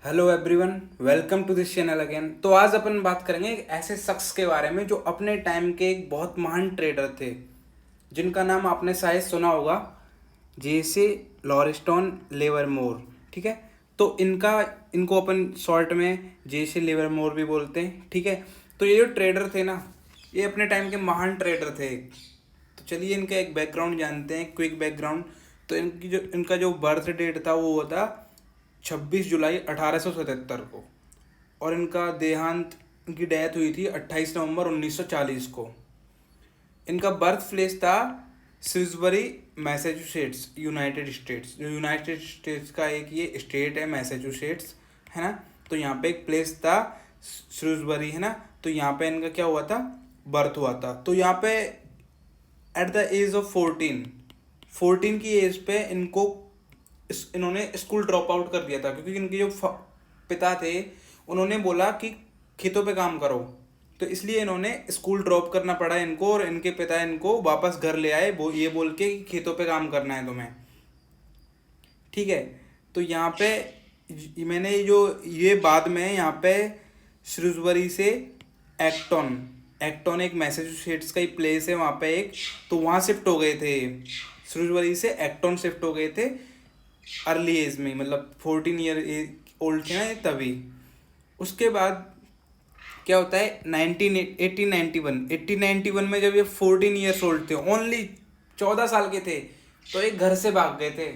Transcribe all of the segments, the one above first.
Hello everyone, welcome to this channel again. तो आज अपन बात करेंगे एक ऐसे शख्स के बारे में जो अपने टाइम के एक बहुत महान ट्रेडर थे, जिनका नाम आपने शायद सुना होगा, जेसे लॉरेस्टन लिवरमोर। ठीक है, तो इनको अपन शॉर्ट में जेसे लिवरमोर भी बोलते हैं। ठीक है, तो ये जो ट्रेडर थे ना, ये अपने टाइम के महान ट्रेडर थे। तो चलिए इनका एक बैकग्राउंड जानते हैं, क्विक बैकग्राउंड। तो इनका जो बर्थ डेट था वो था 26 जुलाई 1877 को, और इनकी डेथ हुई थी 28 नवंबर 1940 को। इनका बर्थ प्लेस था सिल्सबरी, मैसाचुसेट्स, यूनाइटेड स्टेट्स। जो यूनाइटेड स्टेट्स का एक ये स्टेट है मैसाचुसेट्स, है ना। तो यहाँ पे एक प्लेस था सिल्सबरी, है ना। तो यहाँ पे इनका क्या हुआ था, बर्थ हुआ था। तो यहाँ पे एट द एज ऑफ 14 की एज पे इन्होंने स्कूल ड्रॉप आउट कर दिया था, क्योंकि इनके जो पिता थे उन्होंने बोला कि खेतों पे काम करो। तो इसलिए इन्होंने स्कूल ड्रॉप करना पड़ा इनको, और इनके पिता इनको वापस घर ले आए ये बोल के कि खेतों पे काम करना है तुम्हें। ठीक है, तो यहाँ पे मैंने जो ये बाद में यहाँ पे श्रूसबरी से एक्टन एक्टन एक मैसेच्यूसेट्स का ही प्लेस है वहाँ पे एक, तो वहाँ शिफ्ट हो गए थे। श्रूसबरी से एक्टन शिफ्ट हो गए थे अर्ली एज में, मतलब 14 ईयर ओल्ड थे ना ये तभी। उसके बाद क्या होता है, 1891 में जब ये 14 ईयर्स ओल्ड थे, ओनली 14 साल के थे, तो एक घर से भाग गए थे।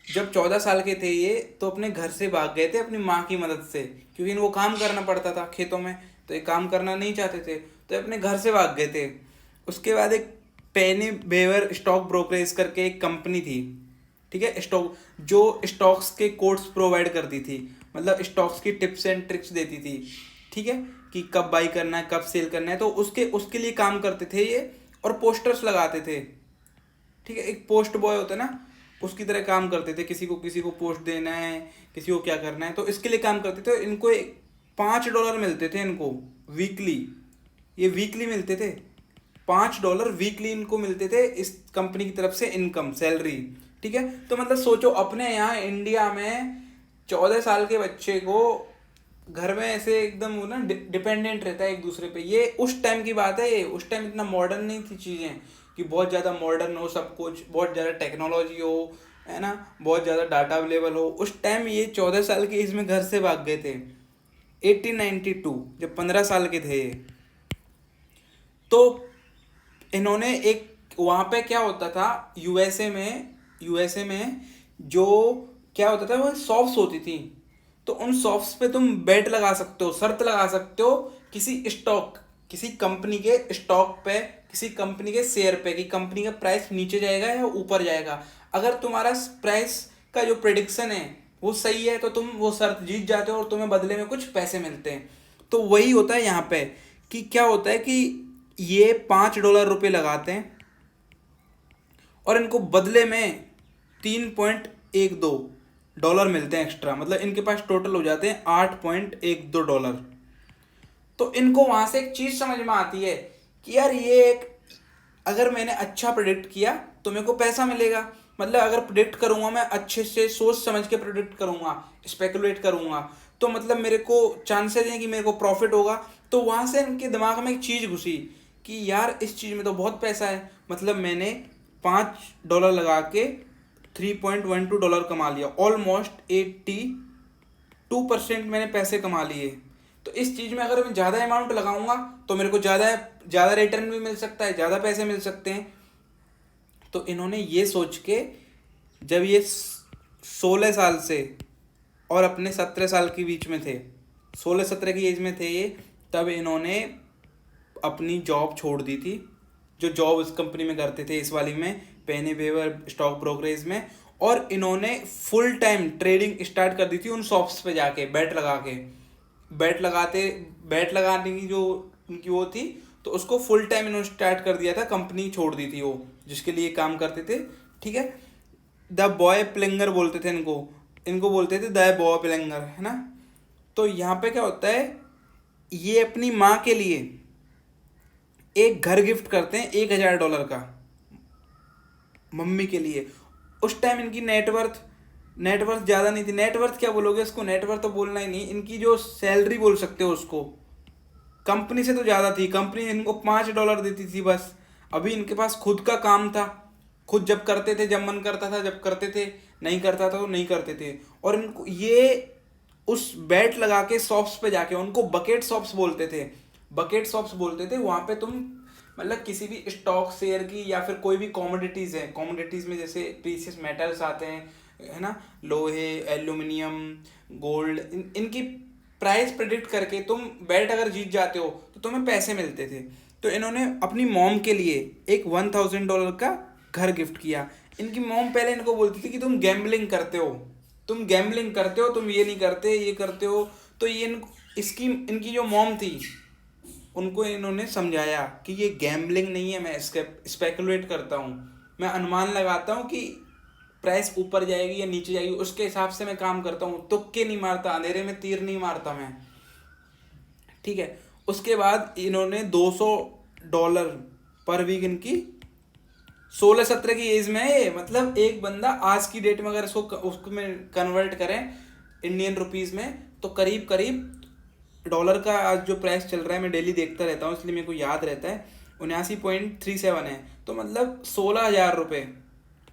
जब 14 साल के थे ये, तो अपने घर से भाग गए थे अपनी माँ की मदद से, क्योंकि इनको काम करना पड़ता था खेतों में, तो ये काम करना नहीं चाहते थे, तो ये अपने घर से भाग गए थे। उसके बाद एक पेनी बेवर स्टॉक ब्रोकरेज करके एक कंपनी थी। ठीक है, जो स्टॉक्स के कोड्स प्रोवाइड करती थी, मतलब स्टॉक्स की टिप्स एंड ट्रिक्स देती थी। ठीक है, कि कब बाई करना है, कब सेल करना है, तो उसके उसके लिए काम करते थे ये, और पोस्टर्स लगाते थे। ठीक है, एक पोस्ट बॉय होता है ना, उसकी तरह काम करते थे। किसी को पोस्ट देना है, किसी को क्या करना है, तो इसके लिए काम करते थे। इनको $5 मिलते थे इनको वीकली। ये वीकली मिलते थे, $5 वीकली इनको मिलते थे इस कंपनी की तरफ से, इनकम सैलरी। ठीक है, तो मतलब सोचो अपने यहाँ इंडिया में 14 साल के बच्चे को घर में ऐसे एकदम वो ना डिपेंडेंट रहता है एक दूसरे पे। ये उस टाइम की बात है, ये उस टाइम इतना मॉडर्न नहीं थी चीज़ें कि बहुत ज़्यादा मॉडर्न हो सब कुछ, बहुत ज़्यादा टेक्नोलॉजी हो, है ना, बहुत ज़्यादा डाटा अवेलेबल हो। उस टाइम ये 14 साल की एज में घर से भाग गए थे 1892, जब 15 साल के थे ये। तो इन्होंने एक वहाँ पे क्या होता था, यूएसए में जो क्या होता था, वो शॉप्स होती थी। तो उन शॉप्स पे तुम बेट लगा सकते हो, शर्त लगा सकते हो किसी कंपनी के स्टॉक पे, किसी कंपनी के शेयर पे, कि कंपनी का प्राइस नीचे जाएगा या ऊपर जाएगा। अगर तुम्हारा प्राइस का जो प्रिडिक्शन है वो सही है, तो तुम वो शर्त जीत जाते हो और तुम्हें बदले में कुछ पैसे मिलते हैं। तो वही होता है यहाँ पे, कि क्या होता है कि ये $5 लगाते हैं, और इनको बदले में $3.12 मिलते हैं एक्स्ट्रा, मतलब इनके पास टोटल हो जाते हैं $8.12। तो इनको वहां से एक चीज समझ में आती है कि यार ये एक, अगर मैंने अच्छा प्रिडिक्ट किया तो मेरे को पैसा मिलेगा। मतलब अगर प्रिडिक्ट करूंगा, मैं अच्छे से सोच समझ के प्रिडिक्ट करूंगा, स्पेकुलेट करूंगा, तो मतलब मेरे को चांसेस हैं कि मेरे को प्रॉफिट होगा। तो वहां से इनके दिमाग में एक चीज घुसी कि यार इस चीज में तो बहुत पैसा है। मतलब मैंने $5 लगा के $3.12 कमा लिया, ऑलमोस्ट 82% मैंने पैसे कमा लिए। तो इस चीज़ में अगर मैं ज़्यादा अमाउंट लगाऊंगा तो मेरे को ज़्यादा ज़्यादा रिटर्न भी मिल सकता है, ज़्यादा पैसे मिल सकते हैं। तो इन्होंने ये सोच के, जब ये 16 साल से और अपने 17 साल के बीच में थे, 16-17 की एज में थे ये, तब इन्होंने अपनी जॉब छोड़ दी थी, जो जॉब इस कंपनी में करते थे, इस वाली में, पेनी वेवर स्टॉक ब्रोकरेज में। और इन्होंने फुल टाइम ट्रेडिंग स्टार्ट कर दी थी उन शॉप्स पे जाके, बैट लगाने की जो उनकी वो थी, तो उसको फुल टाइम इन्होंने स्टार्ट कर दिया था, कंपनी छोड़ दी थी वो जिसके लिए काम करते थे। ठीक है, द बॉय प्लेंगर बोलते थे इनको, बोलते थे द बॉय प्लेंगर, है ना। तो यहाँ पे क्या होता है, ये अपनी माँ के लिए एक घर गिफ्ट करते हैं $1,000 का, मम्मी के लिए। उस टाइम इनकी नेटवर्थ नेटवर्थ ज़्यादा नहीं थी, नेटवर्थ क्या बोलोगे इसको, नेटवर्थ तो बोलना ही नहीं, इनकी जो सैलरी बोल सकते हो उसको, कंपनी से तो ज़्यादा थी। कंपनी इनको $5 देती थी बस। अभी इनके पास खुद का काम था, खुद जब करते थे, जब मन करता था जब करते थे, नहीं करता था तो नहीं करते थे। और इनको ये उस बैट लगा के शॉप्स पे जाके, उनको बकेट शॉप्स बोलते थे, बकेट शॉप्स बोलते थे। वहाँ पे तुम मतलब किसी भी स्टॉक शेयर की या फिर कोई भी कॉमोडिटीज़ है, कॉमोडिटीज़ में जैसे प्रीशियस मेटल्स आते हैं, है ना, लोहे, एल्यूमिनियम, गोल्ड, इनकी प्राइस प्रेडिक्ट करके तुम बैट अगर जीत जाते हो तो तुम्हें पैसे मिलते थे। तो इन्होंने अपनी मॉम के लिए एक $1000 का घर गिफ्ट किया। इनकी मॉम पहले इनको बोलती थी कि तुम गैम्बलिंग करते हो, तुम गैम्बलिंग करते हो, तुम ये नहीं करते, ये करते हो। तो ये इसकी इनकी जो मॉम थी उनको इन्होंने समझाया कि ये गैम्बलिंग नहीं है, मैं स्पेकुलेट करता हूँ, मैं अनुमान लगाता हूँ कि प्राइस ऊपर जाएगी या नीचे जाएगी, उसके हिसाब से मैं काम करता हूँ, तुक्के नहीं मारता, अंधेरे में तीर नहीं मारता मैं। ठीक है। उसके बाद इन्होंने $200 पर वीक, इनकी 16-17 की एज में है ये। मतलब एक बंदा आज की डेट में अगर इसको उसको में कन्वर्ट करें इंडियन रुपीस में, तो करीब करीब डॉलर का आज जो प्राइस चल रहा है, मैं डेली देखता रहता हूँ इसलिए मेरे को याद रहता है, 79.37 है। तो मतलब 16,000 रुपये,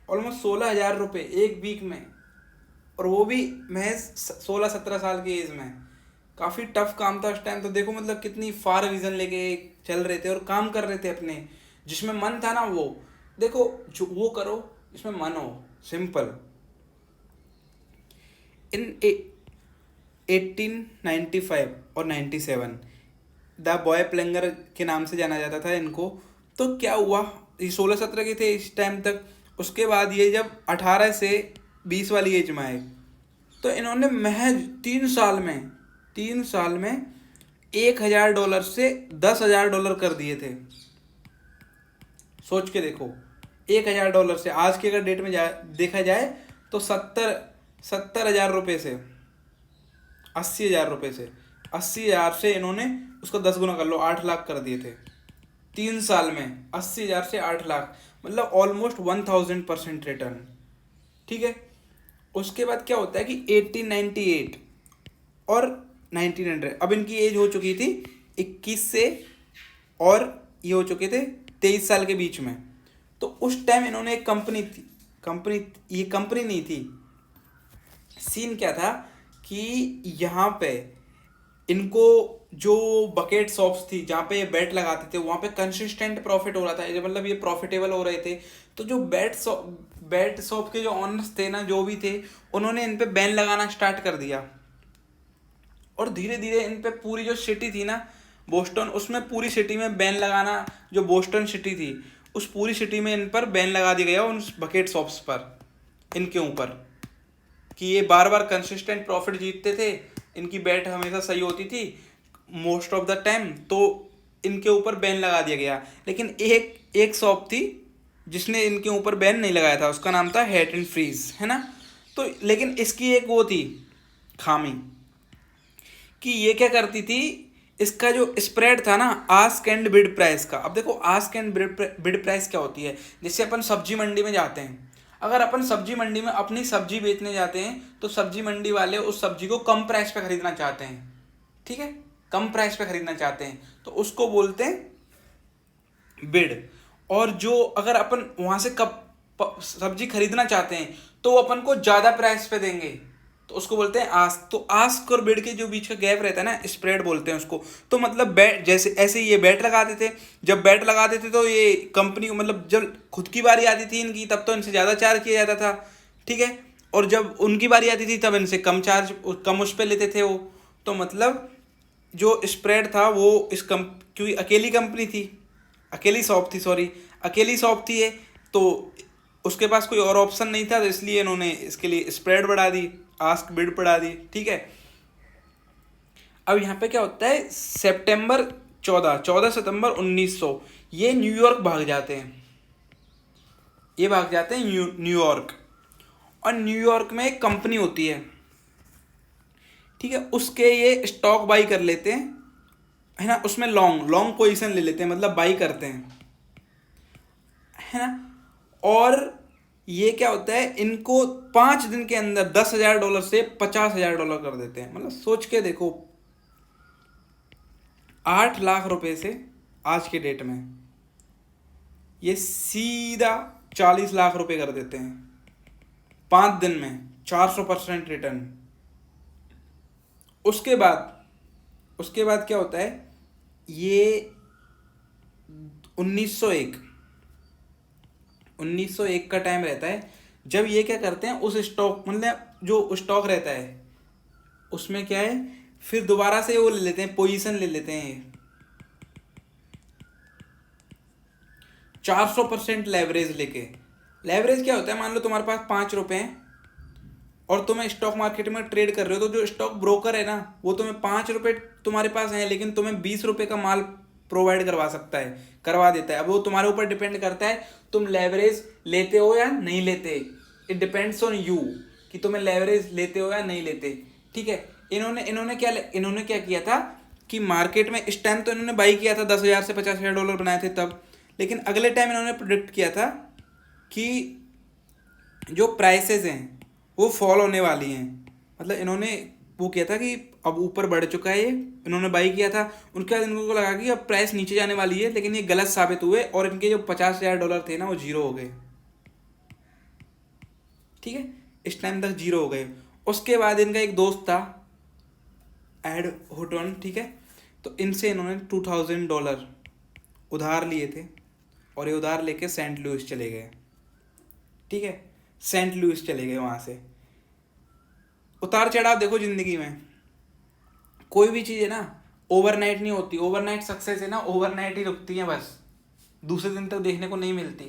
ऑलमोस्ट 16,000 रुपये एक वीक में, और वो भी महज 16-17 साल की एज में। काफ़ी टफ काम था उस टाइम। तो देखो मतलब कितनी फार विजन लेके चल रहे थे और काम कर रहे थे अपने, जिसमें मन था ना वो देखो, जो वो करो जिसमें मन हो, सिंपल। इन 1895 और 97 द बॉय प्लेंगर के नाम से जाना जाता था इनको। तो क्या हुआ, ये 16-17 के थे इस टाइम तक। उसके बाद ये जब 18 से 20 वाली एज में आए, तो इन्होंने महज 3 साल में $1,000 से $10,000 कर दिए थे। सोच के देखो, $1,000 से आज की अगर डेट में देखा जाए तो 70,000 रुपये से, 80,000 रुपये से, 80,000 से इन्होंने उसका 10 गुना कर लो, 8 लाख कर दिए थे 3 साल में। 80,000 से 8 लाख, मतलब ऑलमोस्ट 1000% रिटर्न। ठीक है। उसके बाद क्या होता है कि 1898 और 1900, अब इनकी एज हो चुकी थी 21 से, और ये हो चुके थे 23 साल के बीच में। तो उस टाइम इन्होंने एक ये कंपनी नहीं थी। सीन क्या था कि यहाँ पे इनको जो बकेट शॉप्स थी जहाँ पे ये बैट लगाते थे, वहाँ पे कंसिस्टेंट प्रॉफिट हो रहा था, मतलब ये प्रॉफिटेबल हो रहे थे। तो जो बैट शॉप के जो ऑनर्स थे ना, जो भी थे, उन्होंने इन पे बैन लगाना स्टार्ट कर दिया। और धीरे धीरे इन पे पूरी जो सिटी थी ना बोस्टन, उसमें पूरी सिटी में बैन लगाना, जो बोस्टन सिटी थी उस पूरी सिटी में इन पर बैन लगा दिया गया, उन बकेट शॉप्स पर, इनके ऊपर, कि ये बार बार कंसिस्टेंट प्रॉफिट जीतते थे, इनकी बैट हमेशा सही होती थी मोस्ट ऑफ द टाइम, तो इनके ऊपर बैन लगा दिया गया। लेकिन एक शॉप थी जिसने इनके ऊपर बैन नहीं लगाया था, उसका नाम था हैट एंड फ्रीज, है ना। तो लेकिन इसकी एक वो थी खामी कि ये क्या करती थी, इसका जो स्प्रेड था ना आस्क एंड बिड प्राइस का। अब देखो आस्क एंड बिड प्राइस क्या होती है, जैसे अपन सब्जी मंडी में जाते हैं, अगर अपन सब्जी मंडी में अपनी सब्जी बेचने जाते हैं तो सब्जी मंडी वाले उस सब्जी को कम प्राइस पे खरीदना चाहते हैं। ठीक है, कम प्राइस पे खरीदना चाहते हैं तो उसको बोलते हैं बिड। और जो अगर अपन वहाँ से सब्जी खरीदना चाहते हैं तो वो अपन को ज़्यादा प्राइस पे देंगे, तो उसको बोलते हैं आस्क। तो आस्क और बिड के जो बीच का गैप रहता है ना, स्प्रेड बोलते हैं उसको। तो मतलब बैट, जैसे ऐसे ये बैट लगाते थे, जब बैट लगाते थे तो ये कंपनी को, मतलब जब खुद की बारी आती थी इनकी तब तो इनसे ज़्यादा चार्ज किया जाता था। ठीक है, और जब उनकी बारी आती थी तब इनसे कम उस पर लेते थे वो। तो मतलब जो स्प्रेड था वो क्योंकि अकेली शॉप थी ये, तो उसके पास कोई और ऑप्शन नहीं था, तो इसलिए इन्होंने इसके लिए स्प्रेड बढ़ा दी, आस्क बिड बढ़ा दी। ठीक है। अब यहाँ पे क्या होता है, 14 सितंबर 1900 ये न्यूयॉर्क भाग जाते हैं, न्यूयॉर्क। और न्यूयॉर्क में एक कंपनी होती है, ठीक है, उसके ये स्टॉक बाई कर लेते हैं, है ना, उसमें लॉन्ग पोजीशन ले लेते हैं, मतलब बाई करते हैं, है ना। और ये क्या होता है, इनको 5 दिन के अंदर $10,000 से $50,000 कर देते हैं। मतलब सोच के देखो, 8 लाख रुपए से आज के डेट में ये सीधा 40 लाख रुपए कर देते हैं 5 दिन में, 400% रिटर्न। उसके बाद क्या होता है, ये 1901 का टाइम रहता है जब ये क्या करते हैं, उस स्टॉक मतलब जो स्टॉक रहता है उसमें क्या है, फिर दोबारा से वो ले लेते हैं, पोजीशन ले लेते हैं। 400% लेवरेज लेके। लेवरेज क्या होता है, मान लो तुम्हारे पास ₹5 हैं और तुम स्टॉक मार्केट में ट्रेड कर रहे हो, तो जो स्टॉक ब्रोकर है ना, वो तुम्हें ₹5 तुम्हारे पास है, लेकिन तुम्हें ₹20 का माल प्रोवाइड करवा देता है। अब वो तुम्हारे ऊपर डिपेंड करता है तुम लेवरेज लेते हो या नहीं लेते। इट डिपेंड्स ऑन यू कि तुम्हें लेवरेज लेते हो या नहीं लेते। ठीक है, इन्होंने क्या किया था कि मार्केट में इस टाइम तो इन्होंने बाई किया था, 10,000 से $50,000 बनाए थे तब। लेकिन अगले टाइम इन्होंने प्रोडिक्ट किया था कि जो प्राइसेस हैं वो फॉल होने वाली हैं। मतलब इन्होंने वो किया था कि अब ऊपर बढ़ चुका है ये, इन्होंने बाई किया था। उनके बाद इनको लगा कि अब प्राइस नीचे जाने वाली है, लेकिन ये गलत साबित हुए और इनके जो $50,000 थे ना, वो जीरो हो गए। ठीक है, इस टाइम तक जीरो हो गए। उसके बाद इनका एक दोस्त था एड होटन, ठीक है, तो इनसे इन्होंने $2,000 उधार लिए थे और ये उधार लेके सेंट लुइस चले गए। ठीक है, सेंट लुइस चले गए। वहाँ से उतार चढ़ाव देखो जिंदगी में, कोई भी चीज़ है ना ओवरनाइट नहीं होती। ओवरनाइट सक्सेस है ना, ओवरनाइट ही रुकती है बस, दूसरे दिन तक देखने को नहीं मिलती।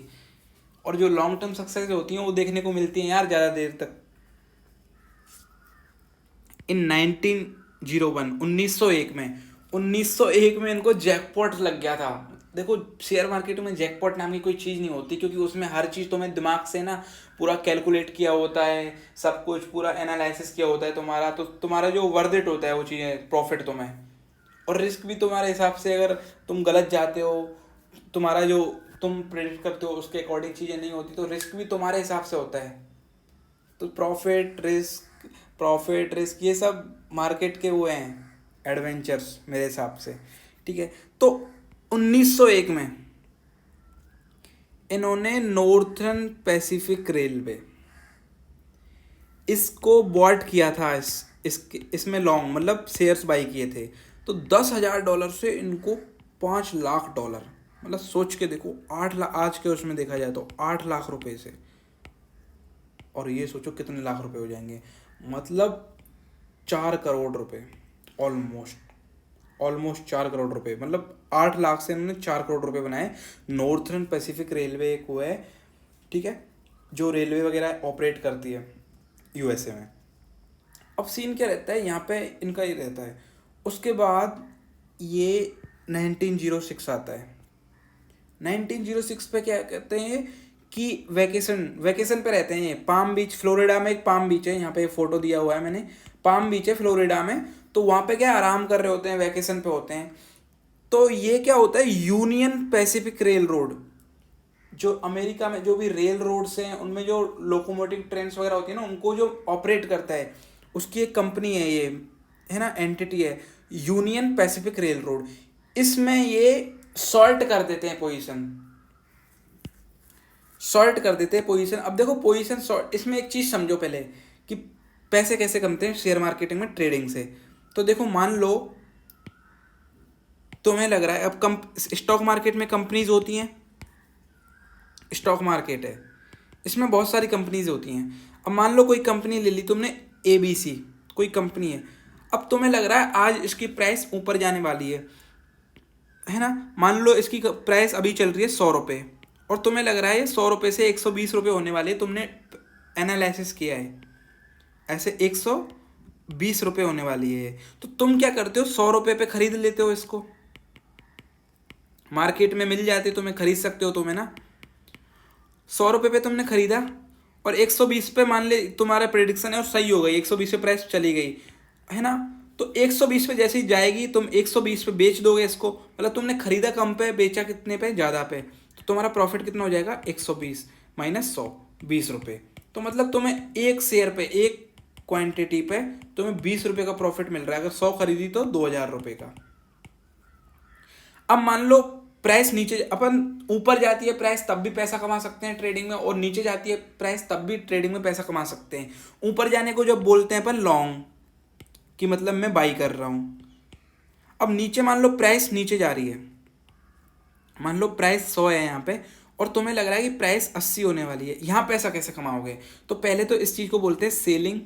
और जो लॉन्ग टर्म सक्सेस होती हैं वो देखने को मिलती हैं यार ज़्यादा देर तक। इन 1901 में इनको जैकपॉट लग गया था। देखो शेयर मार्केट में जैकपॉट नाम की कोई चीज़ नहीं होती, क्योंकि उसमें हर चीज़ तुम्हें दिमाग से ना पूरा कैलकुलेट किया होता है, सब कुछ पूरा एनालिसिस किया होता है तुम्हारा। तो तुम्हारा जो वर्थ इट होता है वो चीज़ें, प्रॉफिट तुम्हें, और रिस्क भी तुम्हारे हिसाब से। अगर तुम गलत जाते हो, तुम्हारा जो तुम प्रेडिक्ट करते हो उसके अकॉर्डिंग चीज़ें नहीं होती, तो रिस्क भी तुम्हारे हिसाब से होता है। तो प्रॉफिट रिस्क ये सब मार्केट के वो हैं एडवेंचर्स मेरे हिसाब से। ठीक है, तो 1901 में इन्होंने नॉर्थर्न पैसिफिक रेलवे इसको बॉट किया था। इसमें लॉन्ग मतलब शेयर्स बाई किए थे। तो $10,000 से इनको $5 लाख, मतलब सोच के देखो, 8 लाख आज के उसमें देखा जाए तो 8 लाख रुपए से, और ये सोचो कितने लाख रुपए हो जाएंगे, मतलब 4 करोड़ रुपए, ऑलमोस्ट 4 करोड़ रुपए। मतलब 8 लाख से इन्होंने 4 करोड़ रुपए बनाए। नॉर्थर्न पैसिफिक रेलवे एक वो है, ठीक है, जो रेलवे वगैरह ऑपरेट करती है यूएसए में। अब सीन क्या रहता है यहाँ पे, इनका ये रहता है। उसके बाद ये 1906 आता है। 1906 पे क्या कहते हैं कि वैकेशन पे रहते हैं। पाम बीच, फ्लोरिडा में एक पाम बीच है, यहाँ पे फोटो दिया हुआ है मैंने, पाम बीच है फ्लोरिडा में। तो वहाँ पे क्या आराम कर रहे होते हैं, वैकेशन पे होते हैं। तो ये क्या होता है, यूनियन पैसिफिक रेल रोड, जो अमेरिका में जो भी रेल रोड्स हैं उनमें जो लोकोमोटिव ट्रेन्स वगैरह होती है ना, उनको जो ऑपरेट करता है उसकी एक कंपनी है, ये है ना, एंटिटी है यूनियन पैसिफिक रेल रोड। इसमें ये सॉर्ट कर देते हैं पोजीशन। अब देखो पोजीशन सॉर्ट, इसमें एक चीज़ समझो पहले कि पैसे कैसे कमते हैं शेयर मार्केटिंग में ट्रेडिंग से। तो देखो मान लो तुम्हें लग रहा है, अब स्टॉक मार्केट में कंपनीज होती हैं, स्टॉक मार्केट है, इसमें बहुत सारी कंपनीज होती हैं। अब मान लो कोई कंपनी ले ली तुमने, ABC कोई कंपनी है। अब तुम्हें लग रहा है आज इसकी प्राइस ऊपर जाने वाली है ना। मान लो इसकी प्राइस अभी चल रही है ₹100, और तुम्हें लग रहा है ये ₹100 से ₹120 होने वाली है। तुमने एनालिसिस किया है ऐसे ₹120 होने वाली है। तो तुम क्या करते हो, ₹100 पे खरीद लेते हो इसको। मार्केट में मिल जाते, तुम्हें खरीद सकते हो तुम्हें ना। ₹100 पे तुमने खरीदा और 120 पे मान ले तुम्हारा प्रेडिक्शन है और सही हो गई, 120 पे प्राइस चली गई है ना। तो 120 पे जैसे ही जाएगी तुम 120 पे बेच दोगे इसको। मतलब तुमने खरीदा कम पे, बेचा कितने पे, ज़्यादा पे। तो तुम्हारा प्रॉफिट कितना हो जाएगा, 120 - 100, 20 रुपये। तो मतलब तुम्हें एक शेयर पे, एक क्वांटिटी पे तुम्हें 20 रुपये का प्रॉफिट मिल रहा है। अगर 100 खरीदी तो 2000 रुपये का। अब मान लो प्राइस नीचे, अपन ऊपर जाती है प्राइस तब भी पैसा कमा सकते हैं ट्रेडिंग में, और नीचे जाती है प्राइस तब भी ट्रेडिंग में पैसा कमा सकते हैं। ऊपर जाने को जब बोलते हैं अपन लॉन्ग, कि मतलब मैं बाई कर रहा हूं। अब नीचे मान लो प्राइस नीचे जा रही है, मान लो प्राइस 100 है यहाँ पे, और तुम्हें लग रहा है कि प्राइस 80 होने वाली है। यहाँ पैसा कैसे कमाओगे? तो पहले तो इस चीज़ को बोलते हैं सेलिंग,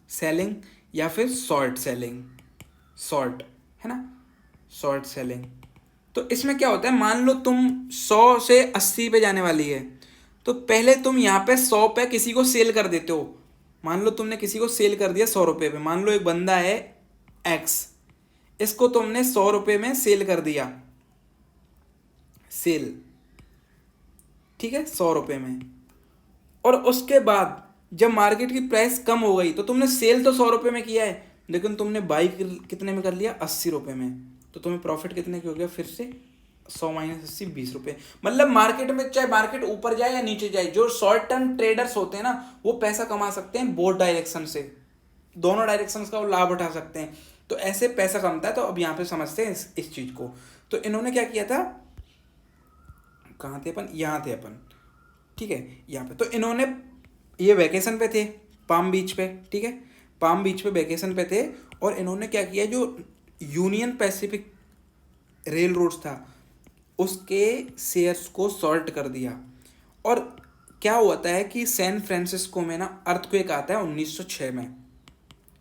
सेलिंग या फिर शॉर्ट सेलिंग, शॉर्ट, है ना, शॉर्ट सेलिंग। तो इसमें क्या होता है, मान लो तुम 100 से 80 पे जाने वाली है, तो पहले तुम यहाँ पे 100 पे किसी को सेल कर देते हो। मान लो तुमने किसी को सेल कर दिया 100 रुपये पे। मान लो एक बंदा है एक्स, इसको तुमने 100 रुपये में सेल कर दिया, सेल, ठीक है, 100 रुपये में। और उसके बाद जब मार्केट की प्राइस कम हो गई, तो तुमने सेल तो 100 रुपये में किया है, लेकिन तुमने बाई कितने में कर लिया? 80 रुपये में। तो तुम्हें प्रॉफिट कितने की हो गया? फिर से 100 माइनस 80, 20 रुपये। मतलब मार्केट में चाहे मार्केट ऊपर जाए या नीचे जाए, जो शॉर्ट टर्म ट्रेडर्स होते हैं ना, वो पैसा कमा सकते हैं बोथ डायरेक्शन से, दोनों डायरेक्शन का वो लाभ उठा सकते हैं। तो ऐसे पैसा कमता है। तो अब यहाँ पे समझते हैं इस चीज को। तो इन्होंने क्या किया था, कहाँ थे अपन? यहाँ थे अपन, ठीक है, यहाँ पे। तो इन्होंने, ये वैकेशन पे थे पाम बीच पे, ठीक है, पाम बीच पे वैकेशन पे थे, और इन्होंने क्या किया, जो यूनियन पैसिफिक रेल रोड्स था उसके शेयर्स को शॉर्ट कर दिया। और क्या होता है कि सैन फ्रांसिस्को में ना अर्थक्वेक आता है 1906 में,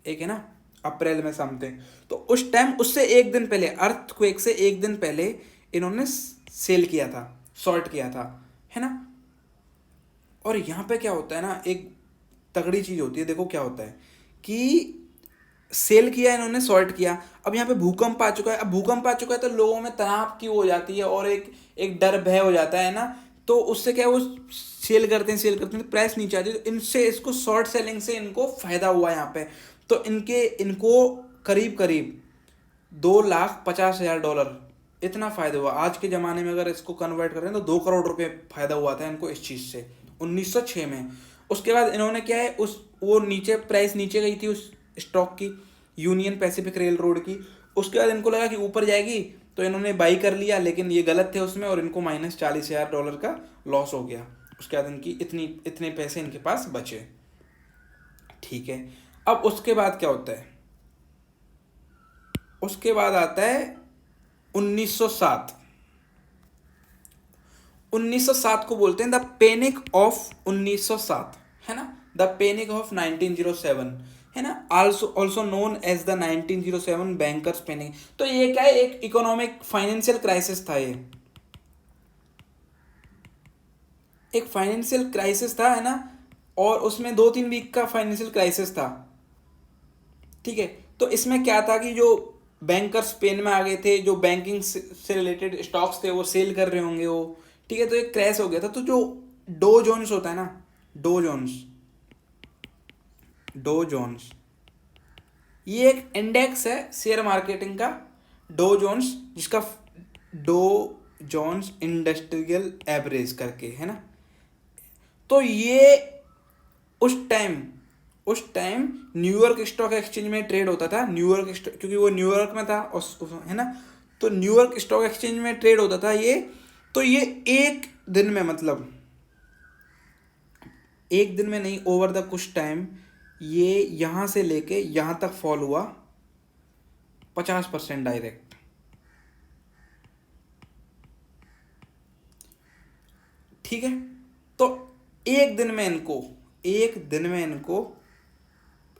एक है ना, अप्रैल में समथिंग। तो उस टाइम, उससे एक दिन पहले, अर्थक्वेक से एक दिन पहले इन्होंने सेल किया था, शॉर्ट किया था, है ना। और यहाँ पे क्या होता है ना, एक तगड़ी चीज़ होती है। देखो क्या होता है कि सेल किया इन्होंने, शॉर्ट किया। अब यहाँ पे भूकंप आ चुका है। अब भूकंप आ चुका है तो लोगों में तनाव की हो जाती है, और एक एक डर भय हो जाता है ना। तो उससे क्या है, वो सेल करते हैं, प्राइस नीचे आती है। तो इनसे, इसको शॉर्ट सेलिंग से इनको फायदा हुआ यहाँ पे। तो इनको करीब करीब $2,50,000 इतना फायदा हुआ। आज के ज़माने में अगर इसको कन्वर्ट करें तो 2 करोड़ रुपए फायदा हुआ था इनको इस चीज़ से 1906 में। उसके बाद इन्होंने क्या है, वो नीचे प्राइस नीचे गई थी उस स्टॉक की, यूनियन पैसिफिक रेल रोड की। उसके बाद इनको लगा कि ऊपर जाएगी, तो इन्होंने बाई कर लिया, लेकिन ये गलत थे उसमें, और इनको -$40,000 का लॉस हो गया। उसके बाद इनकी इतने पैसे इनके पास बचे, ठीक है। अब उसके बाद क्या होता है, उसके बाद आता है 1907। 1907 को बोलते हैं द पैनिक ऑफ 1907, है ना, द पैनिक ऑफ 1907, है ना, also known as the 1907 bankers panic. तो ये क्या है, एक इकोनॉमिक फाइनेंशियल क्राइसिस था। ये एक फाइनेंशियल क्राइसिस था, है ना, और उसमें 2-3 वीक का फाइनेंशियल क्राइसिस था, ठीक है। तो इसमें क्या था कि जो बैंकर्स पेन में आ गए थे, जो बैंकिंग से रिलेटेड स्टॉक्स थे वो सेल कर रहे होंगे वो, ठीक है। तो एक क्रैश हो गया था। तो जो डो जोन्स होता है ना, डो जोन्स, ये एक इंडेक्स है शेयर मार्केटिंग का, डो जोन्स, जिसका डो जोन्स इंडस्ट्रियल एवरेज करके, है ना। तो ये उस टाइम न्यूयॉर्क स्टॉक एक्सचेंज में ट्रेड होता था। क्योंकि वो न्यूयॉर्क में था, है ना। तो न्यूयॉर्क स्टॉक एक्सचेंज में ट्रेड होता था ये। तो ये एक दिन में, मतलब एक दिन में नहीं, ओवर द कुछ टाइम, ये यहाँ से लेके यहाँ तक फॉल हुआ 50% डायरेक्ट, ठीक है। तो एक दिन में इनको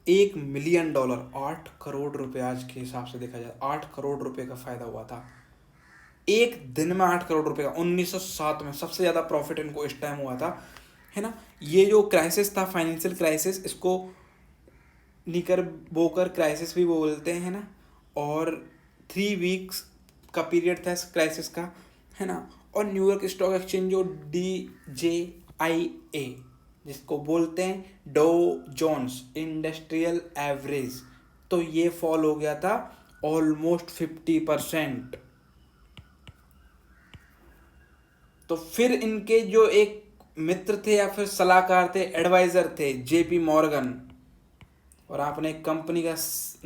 $1 मिलियन, 8 करोड़ रुपए, आज के हिसाब से देखा जाए 8 करोड़ रुपए का फायदा हुआ था एक दिन में। 8 करोड़ रुपए का 1907 में सबसे ज़्यादा प्रॉफिट इनको इस टाइम हुआ था, है ना। ये जो क्राइसिस था, फाइनेंशियल क्राइसिस, इसको निकरबोकर क्राइसिस भी बोलते हैं ना। और 3 वीक्स का पीरियड था इस क्राइसिस का, है ना। और न्यूयॉर्क स्टॉक एक्सचेंज जो DJIA, जिसको बोलते हैं डो जोन्स इंडस्ट्रियल एवरेज, तो ये फॉल हो गया था ऑलमोस्ट 50%। तो फिर इनके जो एक मित्र थे या फिर सलाहकार थे, एडवाइजर थे, जेपी मॉर्गन। और आपने एक कंपनी का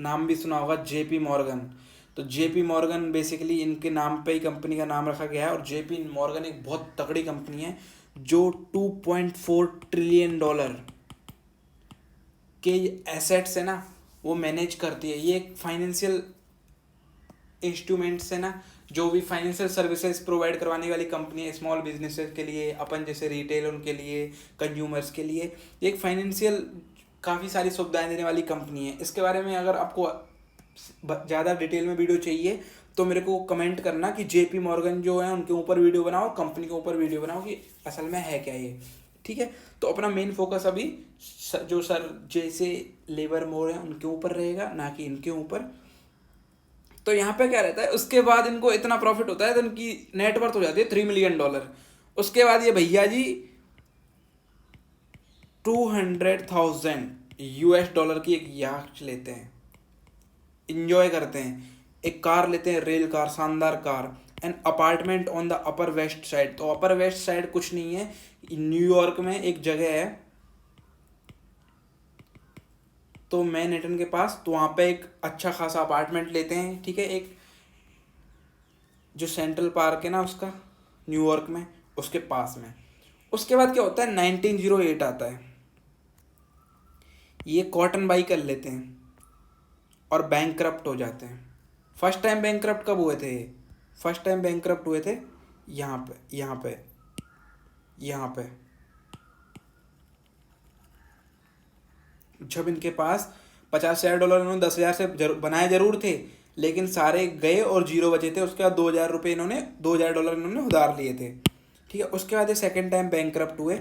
नाम भी सुना होगा, जेपी मॉर्गन। तो जेपी मॉर्गन बेसिकली इनके नाम पे ही कंपनी का नाम रखा गया है। और जेपी मॉर्गन एक बहुत तगड़ी कंपनी है जो 2.4 ट्रिलियन डॉलर के एसेट्स है ना वो मैनेज करती है। ये एक फाइनेंशियल इंस्ट्रूमेंट्स है ना, जो भी फाइनेंशियल सर्विसेज प्रोवाइड करवाने वाली कंपनी है स्मॉल बिजनेसेस के लिए, अपन जैसे रिटेल उनके लिए, कंज्यूमर्स के लिए। ये एक फाइनेंशियल काफ़ी सारी सुविधाएं देने वाली कंपनी है। इसके बारे में अगर आपको ज़्यादा डिटेल में वीडियो चाहिए तो मेरे को कमेंट करना कि जेपी मॉर्गन जो है उनके ऊपर वीडियो बनाओ, कंपनी के ऊपर वीडियो बनाओ कि असल में है क्या ये। ठीक है, तो अपना मेन फोकस अभी जो सर जैसे लेबर मोर है उनके ऊपर रहेगा, ना कि इनके ऊपर। तो यहाँ पे क्या रहता है, उसके बाद इनको इतना प्रॉफिट होता है तो इनकी नेटवर्थ हो जाती है $3 मिलियन। उसके बाद ये भैया जी 200,000 US डॉलर की एक याcht लेते हैं, इंजॉय करते हैं, एक कार लेते हैं, रेल कार, शानदार car, an apartment on the upper west side. तो अपर वेस्ट साइड कुछ नहीं है, न्यूयॉर्क में एक जगह है तो मैनहट्टन के पास। तो वहाँ पे एक अच्छा खासा अपार्टमेंट लेते हैं, ठीक है, एक जो सेंट्रल पार्क है ना उसका, न्यूयॉर्क में, उसके पास में। उसके बाद क्या होता है, 1908 आता है, ये कॉटन बाई कर लेते हैं और बैंकक्रप्ट हो जाते हैं। फर्स्ट टाइम बैंकक्रप्ट कब हुए थे, फर्स्ट टाइम बैंकक्रप्ट हुए थे यहाँ पे, यहाँ पे, यहाँ पे, जब इनके पास $50,000, इन्होंने 10,000 से बनाए जरूर थे लेकिन सारे गए और जीरो बचे थे। उसके बाद $2,000 इन्होंने, $2,000 इन्होंने उधार लिए थे। ठीक है, उसके बाद ये सेकेंड टाइम बैंकक्रप्ट हुए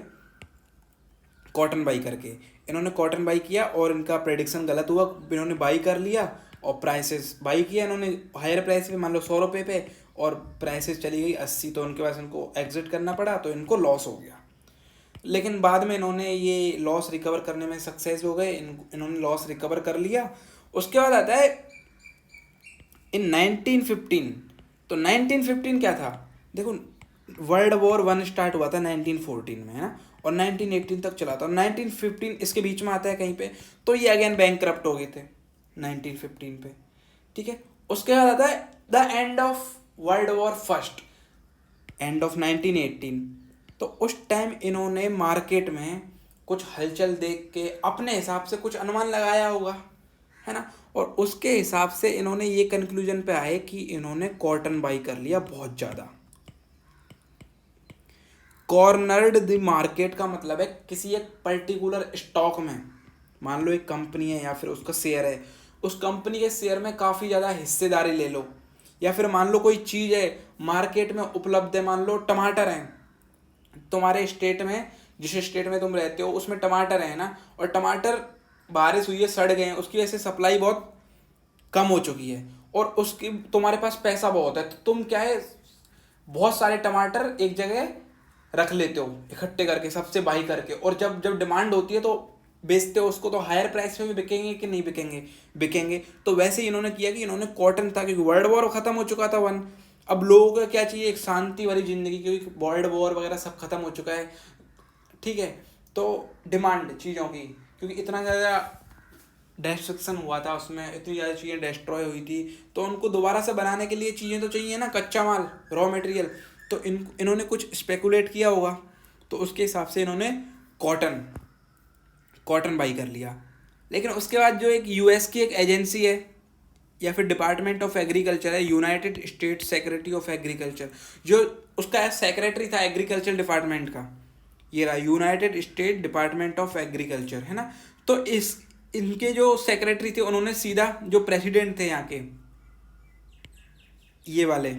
कॉटन बाई करके। इन्होंने कॉटन बाई किया और इनका प्रेडिक्शन गलत हुआ, इन्होंने बाई कर लिया और प्राइसेस बाई किया इन्होंने हायर प्राइस पे, मान लो $100 पे, और प्राइसेस चली गई 80, तो उनके पास इनको एग्जिट करना पड़ा, तो इनको लॉस हो गया। लेकिन बाद में इन्होंने ये लॉस रिकवर करने में सक्सेस हो गए, इन्होंने लॉस रिकवर कर लिया। उसके बाद आता है इन 1915। तो 1915 क्या था, देखो वर्ल्ड वॉर 1 स्टार्ट हुआ था 1914 में, है ना, और 1918 तक चला था, और 1915 इसके बीच में आता है कहीं पे। तो ये अगेन बैंकक्रप्ट हो गए थे 1915 पे। ठीक है, उसके बाद आता है the end of world war first, end of 1918। तो उस टाइम इन्होंने मार्केट में कुछ हलचल देख के अपने हिसाब से कुछ अनुमान लगाया होगा, है ना, और उसके हिसाब से इन्होंने ये कंक्लूजन पे आए कि इन्होंने कॉटन बाई कर लिया बहुत ज़्यादा। कॉर्नर्ड द मार्केट का मतलब है किसी एक पर्टिकुलर स्टॉक में, मान लो एक कंपनी है या फिर उसका शेयर है, उस कंपनी के शेयर में काफ़ी ज़्यादा हिस्सेदारी ले लो। या फिर मान लो कोई चीज़ है मार्केट में उपलब्ध है, मान लो टमाटर हैं तुम्हारे स्टेट में, जिस स्टेट में तुम रहते हो उसमें टमाटर है ना, और टमाटर बारिश हुई है, सड़ गए हैं, उसकी वजह से सप्लाई बहुत कम हो चुकी है, और उसकी तुम्हारे पास पैसा बहुत है, तो तुम क्या है बहुत सारे टमाटर एक जगह रख लेते हो इकट्ठे करके, सबसे बाई करके, और जब जब डिमांड होती है तो बेचते हो उसको। तो हायर प्राइस पे भी बिकेंगे कि नहीं बिकेंगे, बिकेंगे। तो वैसे ही इन्होंने किया कि इन्होंने कॉटन था, क्योंकि वर्ल्ड वॉर खत्म हो चुका था 1। अब लोगों को क्या चाहिए, एक शांति वाली जिंदगी, क्योंकि वर्ल्ड वॉर वगैरह सब खत्म हो चुका है। ठीक है, तो डिमांड चीज़ों की, क्योंकि इतना ज़्यादा डिस्ट्रक्शन हुआ था उसमें, इतनी ज़्यादा चीज़ें डिस्ट्रॉय हुई थी, तो उनको दोबारा से बनाने के लिए चीज़ें तो चाहिए ना, कच्चा माल, रॉ मटेरियल। तो इन्होंने कुछ स्पेकुलेट किया होगा, तो उसके हिसाब से इन्होंने कॉटन बाई कर लिया। लेकिन उसके बाद जो एक यूएस की एक एजेंसी है या फिर डिपार्टमेंट ऑफ एग्रीकल्चर है, United state secretary of agriculture, जो उसका सेक्रेटरी था एग्रीकल्चर डिपार्टमेंट का, ये रहा United state department of agriculture, है ना। तो इनके जो सेक्रेटरी थे उन्होंने सीधा जो प्रेसिडेंट थे यहाँ के, ये वाले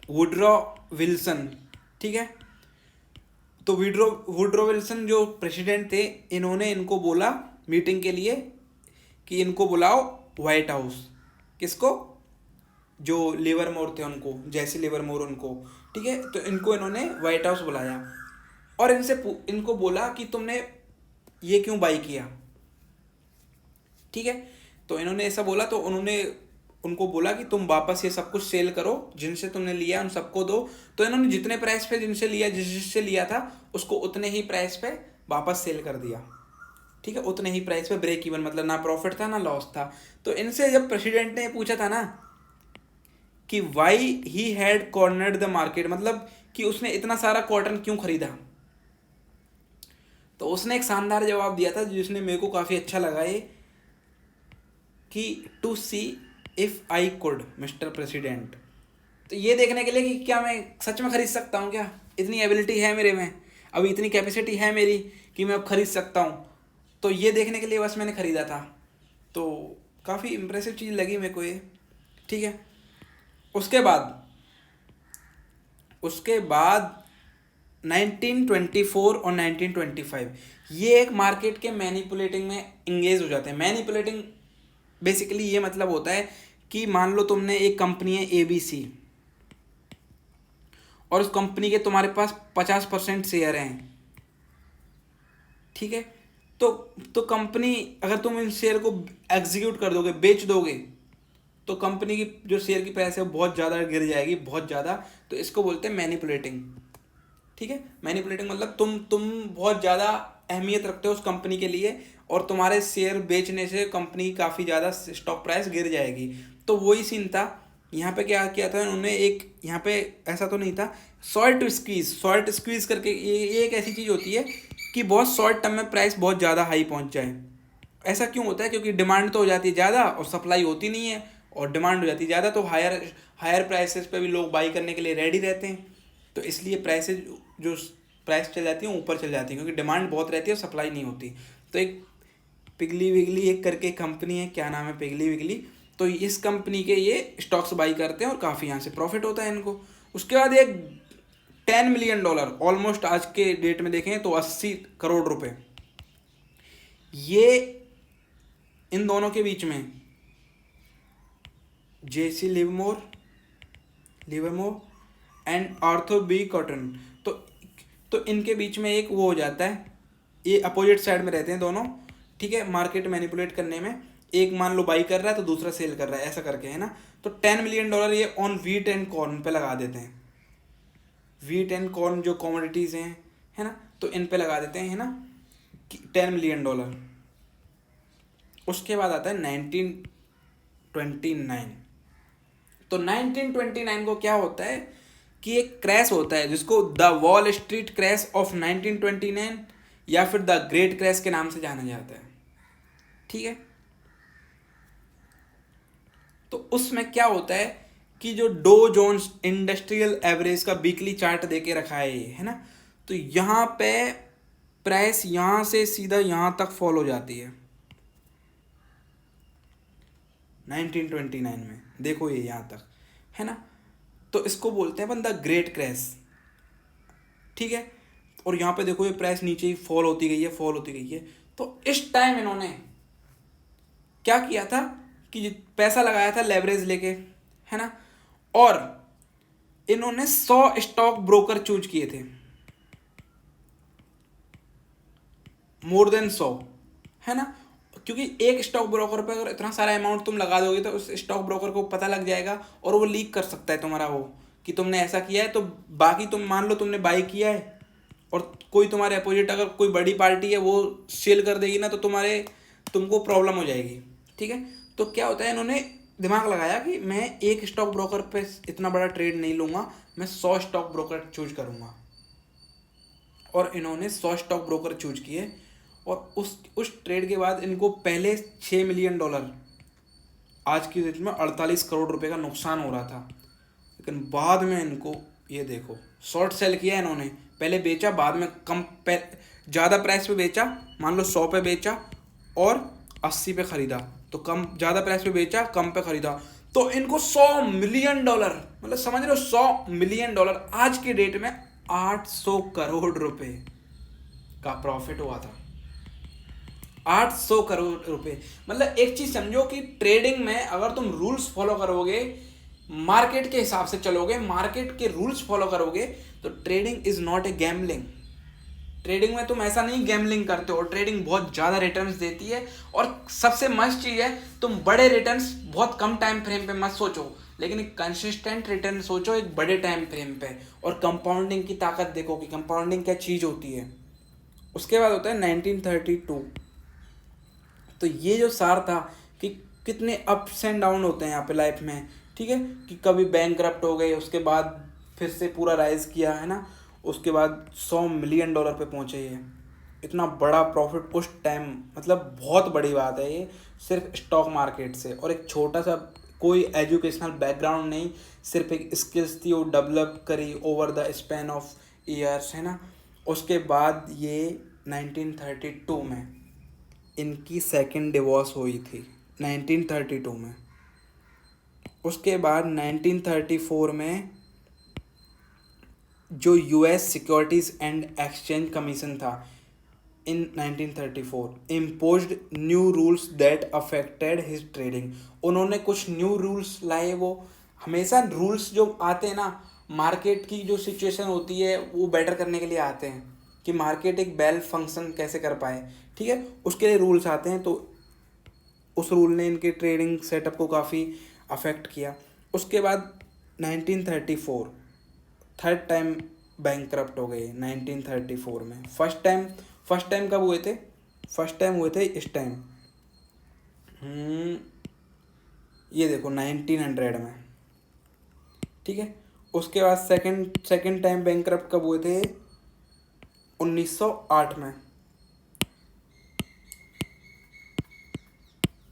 वुडरो विल्सन, ठीक है, तो वुडरो विल्सन जो प्रेसिडेंट थे, इन्होंने इनको बोला मीटिंग के लिए कि इनको बुलाओ वाइट हाउस। किसको, जो लेबर मोर थे उनको, जैसे लेबर मोर उनको, ठीक है, तो इन्होंने वाइट हाउस बुलाया और इनको बोला कि तुमने ये क्यों बाई किया। ठीक है, तो इन्होंने ऐसा बोला, तो उनको बोला कि तुम वापस ये सब कुछ सेल करो, जिनसे तुमने लिया उन सबको दो। तो इन्होंने जितने प्राइस पे जिनसे लिया, जिससे लिया था उसको उतने ही प्राइस पे वापस सेल कर दिया। ठीक है, उतने ही प्राइस पे, ब्रेक इवन, मतलब ना प्रॉफिट था ना लॉस था। तो इनसे जब प्रेसिडेंट ने पूछा था ना कि why he had cornered the market, मतलब कि उसने इतना सारा कॉटन क्यों खरीदा, तो उसने एक शानदार जवाब दिया था जिसने मेरे को काफ़ी अच्छा लगा ये, कि to see if I could mister president, तो ये देखने के लिए कि क्या मैं सच में खरीद सकता हूँ, क्या इतनी एबिलिटी है मेरे में, अभी इतनी कैपेसिटी है मेरी कि मैं अब खरीद सकता हूँ। तो ये देखने के लिए बस मैंने ख़रीदा था। तो काफ़ी इम्प्रेसिव चीज़ लगी मेरे को ये। ठीक है, उसके बाद 1924 और 1925 ये एक मार्केट के मैनिपुलेटिंग में इंगेज हो जाते हैं। मैनिपुलेटिंग बेसिकली ये मतलब होता है कि मान लो तुमने एक कंपनी है ABC और उस कंपनी के तुम्हारे पास 50% शेयर हैं। ठीक है, तो कंपनी, अगर तुम इन शेयर को एग्जीक्यूट कर दोगे, बेच दोगे, तो कंपनी की जो शेयर की प्राइस है वो बहुत ज़्यादा गिर जाएगी, बहुत ज़्यादा। तो इसको बोलते हैं मैनिपुलेटिंग। ठीक है, मैनिपुलेटिंग मतलब तुम बहुत ज़्यादा अहमियत रखते हो उस कंपनी के लिए और तुम्हारे शेयर बेचने से कंपनी की काफ़ी ज़्यादा स्टॉक प्राइस गिर जाएगी। तो वही सीन था यहाँ पे। क्या किया था उन्होंने, एक यहाँ पे ऐसा तो नहीं था, शॉर्ट स्क्वीज़ करके, ये एक ऐसी चीज़ होती है कि बहुत शॉर्ट टर्म में प्राइस बहुत ज़्यादा हाई पहुँच जाए। ऐसा क्यों होता है? क्योंकि डिमांड तो हो जाती है ज़्यादा और सप्लाई होती नहीं है, और डिमांड हो जाती है ज़्यादा तो हायर प्राइसेस पे भी लोग बाई करने के लिए रेडी रहते हैं। तो इसलिए प्राइसेस, जो प्राइस चल जाती है ऊपर चल जाती है, क्योंकि डिमांड बहुत रहती है और सप्लाई नहीं होती। तो एक पिगली विगली एक करके कंपनी है, क्या नाम है, पिगली विगली, तो इस कंपनी के ये स्टॉक्स बाई करते हैं और काफ़ी यहाँ से प्रॉफिट होता है इनको। उसके बाद एक $10 मिलियन, ऑलमोस्ट आज के डेट में देखें तो 80 करोड़ रुपए, ये इन दोनों के बीच में JC Livermore and Arthur B Cutten, तो इनके बीच में एक वो हो जाता है, ये अपोजिट साइड में रहते हैं दोनों। ठीक है, मार्केट मैनिपुलेट करने में एक मान लो बाई कर रहा है तो दूसरा सेल कर रहा है, ऐसा करके, है ना। तो $10 मिलियन ये ऑन व्हीट एंड कॉर्न पे लगा देते हैं। व्हीट एंड कॉर्न जो कॉमोडिटीज़ हैं, है ना, तो इन पे लगा देते हैं, है ना, $10 मिलियन। उसके बाद आता है 1929। तो 1929 को क्या होता है कि एक क्रैश होता है जिसको the Wall street crash of 1929 या फिर द ग्रेट क्रैश के नाम से जाना जाता है। ठीक है, तो उसमें क्या होता है कि जो डो जोन्स इंडस्ट्रियल एवरेज का वीकली चार्ट देके रखा है ये, है ना, तो यहाँ पे प्राइस यहाँ से सीधा यहाँ तक फॉल हो जाती है 1929 में, देखो ये यहाँ तक, है ना। तो इसको बोलते हैं द ग्रेट क्रैश। ठीक है, और यहाँ पे देखो ये प्राइस नीचे ही फॉल होती गई है। तो इस टाइम इन्होंने क्या किया था कि पैसा लगाया था लेवरेज लेके, है ना, और इन्होंने 100 स्टॉक ब्रोकर चूज किए थे, मोर देन 100, है ना, क्योंकि एक स्टॉक ब्रोकर पे अगर इतना सारा अमाउंट तुम लगा दोगे तो उस स्टॉक ब्रोकर को पता लग जाएगा और वो लीक कर सकता है तुम्हारा वो कि तुमने ऐसा किया है। तो बाकी तुम मान लो तुमने बाई किया है और कोई तुम्हारे अपोजिट अगर कोई बड़ी पार्टी है वो सेल कर देगी ना, तो तुमको प्रॉब्लम हो जाएगी। ठीक है, तो क्या होता है, इन्होंने दिमाग लगाया कि मैं एक स्टॉक ब्रोकर पे इतना बड़ा ट्रेड नहीं लूँगा, मैं 100 स्टॉक ब्रोकर चूज करूँगा। और इन्होंने 100 स्टॉक ब्रोकर चूज किए और उस ट्रेड के बाद इनको पहले $6 मिलियन, आज की डेट में 48 करोड़ रुपए का नुकसान हो रहा था। लेकिन बाद में इनको ये देखो शॉर्ट सेल किया इन्होंने, पहले बेचा, बाद में ज़्यादा प्राइस पे बेचा, मान लो 100 पे बेचा और 80 पे ख़रीदा, तो ज़्यादा प्राइस पे बेचा, कम पे ख़रीदा, तो इनको $100 मिलियन, मतलब समझ रहे हो, $100 मिलियन आज की डेट में 800 करोड़ रुपए का प्रॉफिट हुआ था। 800 करोड़ रुपए, मतलब एक चीज समझो कि ट्रेडिंग में अगर तुम रूल्स फॉलो करोगे, मार्केट के हिसाब से चलोगे, मार्केट के रूल्स फॉलो करोगे, तो trading is not a gambling. Trading में तुम ऐसा नहीं गैम्बलिंग करते हो, ट्रेडिंग बहुत ज़्यादा रिटर्न्स देती है। और सबसे मस्त चीज़ है, तुम बड़े रिटर्न्स बहुत कम टाइम फ्रेम पे मत सोचो, लेकिन एक कंसिस्टेंट रिटर्न सोचो एक बड़े टाइम फ्रेम पे। और कंपाउंडिंग की ताकत देखो कि कंपाउंडिंग क्या चीज़ होती है। उसके बाद होता है 1932। तो ये जो सार था कि कितने अप्स एंड डाउन होते हैं यहाँ पे लाइफ में, ठीक है, कि कभी बैंकरप्ट हो गए, उसके बाद फिर से पूरा राइज किया, है ना, उसके बाद $100 मिलियन पे पहुँचे ये। इतना बड़ा प्रॉफिट उस टाइम, मतलब बहुत बड़ी बात है ये, सिर्फ स्टॉक मार्केट से। और एक छोटा सा, कोई एजुकेशनल बैकग्राउंड नहीं, सिर्फ एक स्किल्स थी वो डेवलप करी over the span of years, है ना। उसके बाद ये 1932 में इनकी सेकंड डिवोर्स हुई थी, 1932 में। उसके बाद 1934 में जो US securities and exchange commission था, इन 1934 imposed new rules that affected his trading. उन्होंने कुछ न्यू रूल्स लाए। वो हमेशा रूल्स जो आते हैं ना, मार्केट की जो सिचुएशन होती है वो बेटर करने के लिए आते हैं, कि मार्केट एक वेल फंक्शन कैसे कर पाए, ठीक है, उसके लिए रूल्स आते हैं। तो उस रूल ने इनके ट्रेडिंग सेटअप को काफ़ी अफेक्ट किया। उसके बाद 1934 थर्ड टाइम बैंकरप्ट हो गए 1934 में। फर्स्ट टाइम कब हुए थे? फर्स्ट टाइम हुए थे इस टाइम, ये देखो 1900 में, ठीक है। उसके बाद सेकंड टाइम बैंकरप्ट कब हुए थे? 1908 में।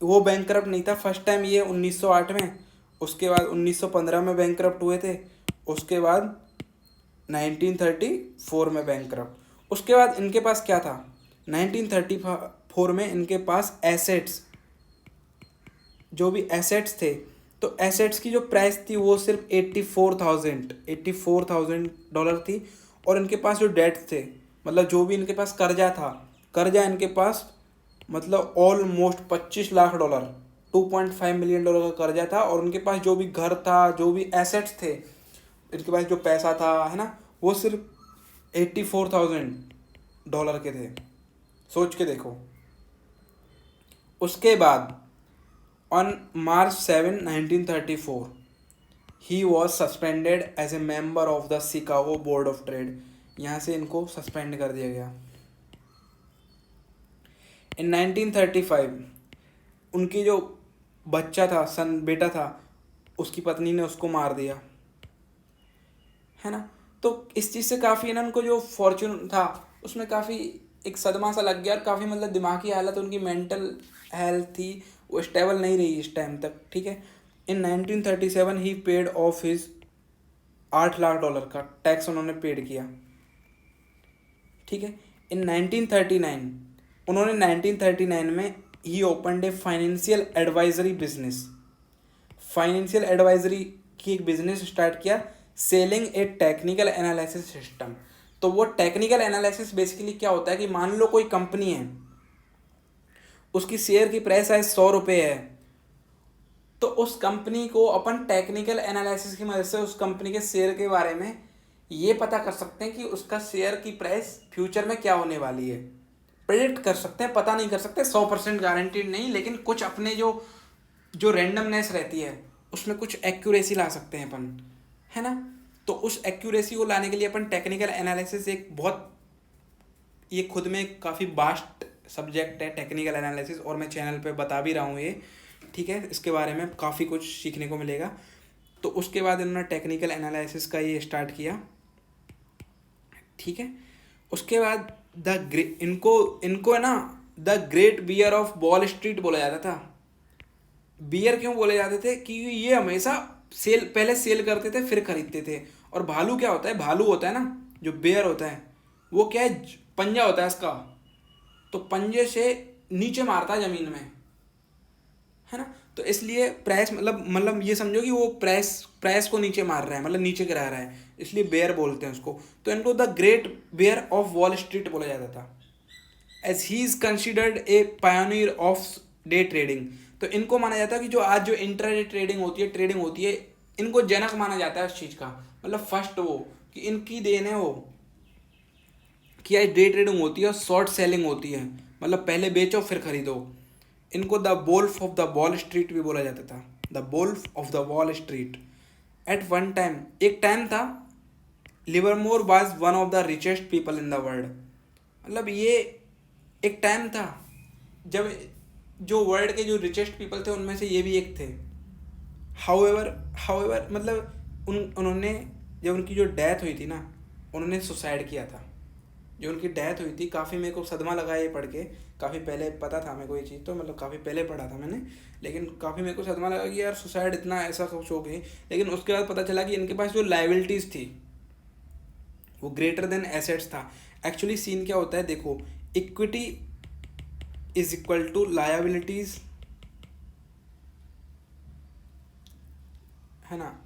वो बैंकरप्ट नहीं था फर्स्ट टाइम, ये 1908 में। उसके बाद 1915 में बैंकरप्ट हुए थे। उसके बाद 1934 में बैंकरप्ट। उसके बाद इनके पास क्या था? 1934 में इनके पास एसेट्स, जो भी एसेट्स थे, तो एसेट्स की जो प्राइस थी वो सिर्फ $84,000 थी। और इनके पास जो डेट थे, मतलब जो भी इनके पास कर्जा था, कर्जा इनके पास मतलब ऑलमोस्ट $25 लाख, $2.5 मिलियन का कर्जा था। और उनके पास जो भी घर था, जो भी एसेट्स थे, इनके पास जो पैसा था, है ना, वो सिर्फ $84,000 के थे। सोच के देखो। उसके बाद on March 7, 1934, he was suspended as a member of the Chicago Board of Trade। यहाँ से इनको सस्पेंड कर दिया गया। इन 1935 उनकी जो बच्चा था, बेटा था, उसकी पत्नी ने उसको मार दिया, है ना। तो इस चीज़ से काफ़ी ना उनको जो फॉर्चून था उसमें काफ़ी एक सदमा सा लग गया। और काफ़ी मतलब दिमागी हालत, उनकी मेंटल हेल्थ थी वो स्टेबल नहीं रही इस टाइम तक, ठीक है। इन 1937 ही पेड ऑफ हिज $8 लाख का टैक्स उन्होंने पेड किया, ठीक है। इन 1939 उन्होंने 1939 में ही opened a financial advisory business. Financial advisory की एक बिजनेस स्टार्ट किया, selling a technical analysis system. तो वो टेक्निकल एनालिसिस बेसिकली क्या होता है कि मान लो कोई कंपनी है, उसकी शेयर की प्राइस आज $100 है, तो उस कंपनी को अपन टेक्निकल एनालिसिस की मदद से उस कंपनी के शेयर के बारे में ये पता कर सकते हैं कि उसका शेयर की प्राइस फ्यूचर में क्या होने वाली है। प्रेडिक्ट कर सकते हैं, पता नहीं कर सकते, 100% गारंटीड नहीं, लेकिन कुछ अपने जो जो रैंडमनेस रहती है उसमें कुछ एक्यूरेसी ला सकते हैं अपन, है ना। तो उस एक्यूरेसी को लाने के लिए अपन टेक्निकल एनालिसिस एक बहुत, ये खुद में काफ़ी वास्ट सब्जेक्ट है टेक्निकल एनालिसिस, और मैं चैनल पे बता भी रहा हूँ ये, ठीक है। इसके बारे में काफ़ी कुछ सीखने को मिलेगा। तो उसके बाद इन्होंने टेक्निकल एनालिसिस का ये स्टार्ट किया, ठीक है। उसके बाद इनको है ना the great bear of Wall Street बोला जाता था। बियर क्यों बोले जाते थे? कि ये हमेशा पहले सेल करते थे फिर खरीदते थे। और भालू क्या होता है? भालू होता है ना, जो बेयर होता है वो क्या है, पंजा होता है इसका, तो पंजे से नीचे मारता है ज़मीन में, है ना। तो इसलिए प्राइस मतलब ये समझो कि वो प्राइस को नीचे मार रहा है, मतलब नीचे गिरा रहा है, इसलिए बेयर बोलते हैं उसको। तो इनको the great bear of Wall Street बोला जाता था। As he is considered a pioneer of day trading. तो इनको माना जाता है कि जो आज जो इंट्राडे ट्रेडिंग होती है, इनको जनक माना जाता है उस चीज़ का, मतलब फर्स्ट वो, कि इनकी देन है वो, कि यार डे ट्रेडिंग होती है और शॉर्ट सेलिंग होती है, मतलब पहले बेचो फिर खरीदो। इनको the wolf of the Wall Street भी बोला जाता था, the wolf of the Wall Street. At one time, एक टाइम था, Livermore was one of the richest people in the world. मतलब ये एक टाइम था जब जो वर्ल्ड के जो रिचेस्ट पीपल थे उनमें से ये भी एक थे। हाउएवर हाउएवर मतलब उन्होंने, जब उनकी जो डेथ हुई थी ना, उन्होंने सुसाइड किया था। जो उनकी डेथ हुई थी, काफ़ी मेरे को सदमा लगा ये पढ़ के। काफ़ी पहले पता था मेरे को ये चीज़, तो मतलब काफ़ी पहले पढ़ा था मैंने, लेकिन काफ़ी मेरे को सदमा लगा कि यार सुसाइड इतना ऐसा कुछ हो गई। लेकिन उसके बाद पता चला कि इनके पास जो लाइबिलिटीज़ थी वो ग्रेटर देन एसेट्स था। एक्चुअली सीन क्या होता है देखो, equity is equal to liabilities, है ना।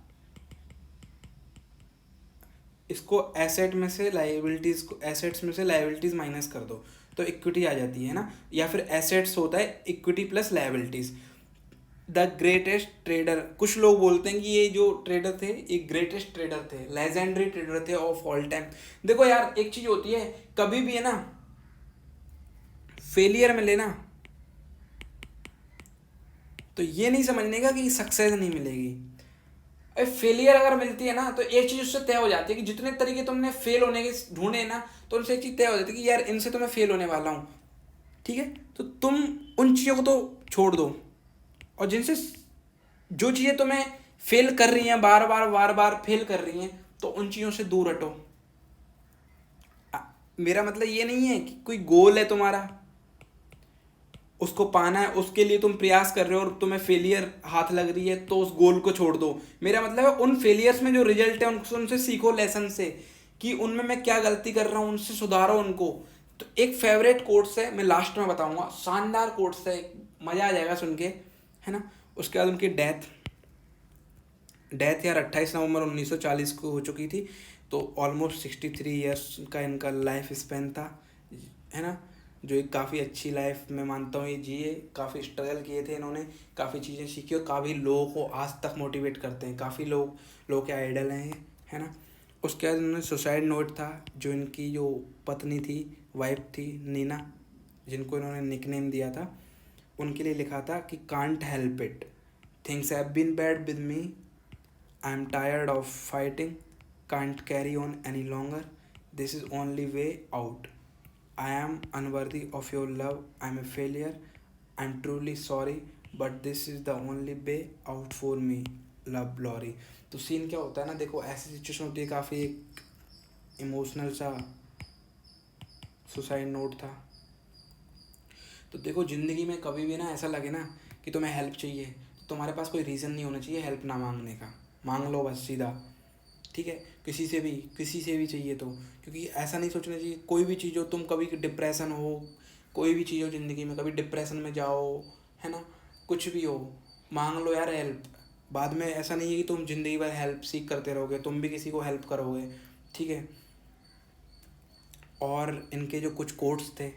इसको एसेट में से लाइबिलिटीज़ को, एसेट्स में से लाइबिलिटीज़ माइनस कर दो तो इक्विटी आ जाती है ना, या फिर एसेट्स होता है equity plus liabilities. The greatest trader, कुछ लोग बोलते हैं कि ये जो ट्रेडर थे ये ग्रेटेस्ट ट्रेडर थे, लेजेंडरी ट्रेडर थे ऑफ ऑल टाइम। देखो यार एक चीज़ होती है, कभी भी है ना फेलियर मिले ना तो ये नहीं समझने का कि सक्सेस नहीं मिलेगी। फेलियर अगर मिलती है ना तो एक चीज़ उससे तय हो जाती है कि जितने तरीके तुमने फेल होने के ढूंढे ना, तो उनसे एक चीज़ तय हो जाती है कि यार इनसे तो मैं फेल होने वाला हूँ। ठीक है, तो तुम उन चीज़ों को तो छोड़ दो, और जिनसे जो चीज़ें तुम्हें फेल कर रही हैं, बार बार फेल कर रही हैं, तो उन चीज़ों से दूर हटो। मेरा मतलब ये नहीं है कि कोई गोल है तुम्हारा, उसको पाना है, उसके लिए तुम प्रयास कर रहे हो और तुम्हें फेलियर हाथ लग रही है तो उस गोल को छोड़ दो। मेरा मतलब है उन फेलियर्स में जो रिजल्ट है उनसे सीखो, लेसन से, कि उनमें मैं क्या गलती कर रहा हूँ, उनसे सुधारो उनको। तो एक फेवरेट कोट्स है, मैं लास्ट में बताऊंगा, शानदार कोट्स है, मज़ा आ जाएगा सुन के, है ना। उसके बाद उनकी डेथ यार 28 नवंबर 1940 को हो चुकी थी, तो ऑलमोस्ट 63 ईयर्स का इनका लाइफ स्पेन था, है ना। जो एक काफ़ी अच्छी लाइफ मैं मानता हूँ ये जिए, काफ़ी स्ट्रगल किए थे इन्होंने, काफ़ी चीज़ें सीखी और काफ़ी लोगों को आज तक मोटिवेट करते हैं, काफ़ी लोग के आइडल हैं ये, है ना। उसके बाद इन्होंने सुसाइड नोट था, जो इनकी जो पत्नी थी, वाइफ थी नीना, जिनको इन्होंने निकनेम दिया था, उनके लिए लिखा था कि can't help it, things have been bad with me, I am tired of fighting, can't carry on any longer, this is only way out, I am unworthy of your love, I am a failure, I am truly sorry, but this is the only way out for me, love Lori। तो scene क्या होता है ना, देखो ऐसी situation होती है, काफ़ी एक इमोशनल सा सुसाइड नोट था। तो देखो ज़िंदगी में कभी भी ना ऐसा लगे ना कि तुम्हें हेल्प चाहिए, तो तुम्हारे पास कोई रीज़न नहीं होना चाहिए हेल्प ना मांगने का, मांग लो बस सीधा, ठीक है। किसी से भी चाहिए तो, क्योंकि ऐसा नहीं सोचना चाहिए कोई भी चीज़ हो, तुम कभी डिप्रेशन हो, कोई भी चीज़ हो ज़िंदगी में, कभी डिप्रेशन में जाओ, है ना, कुछ भी हो, मांग लो यार हेल्प। बाद में ऐसा नहीं है कि तुम ज़िंदगी भर हेल्प सीख करते रहोगे, तुम भी किसी को हेल्प करोगे, ठीक है। और इनके जो कुछ कोट्स थे,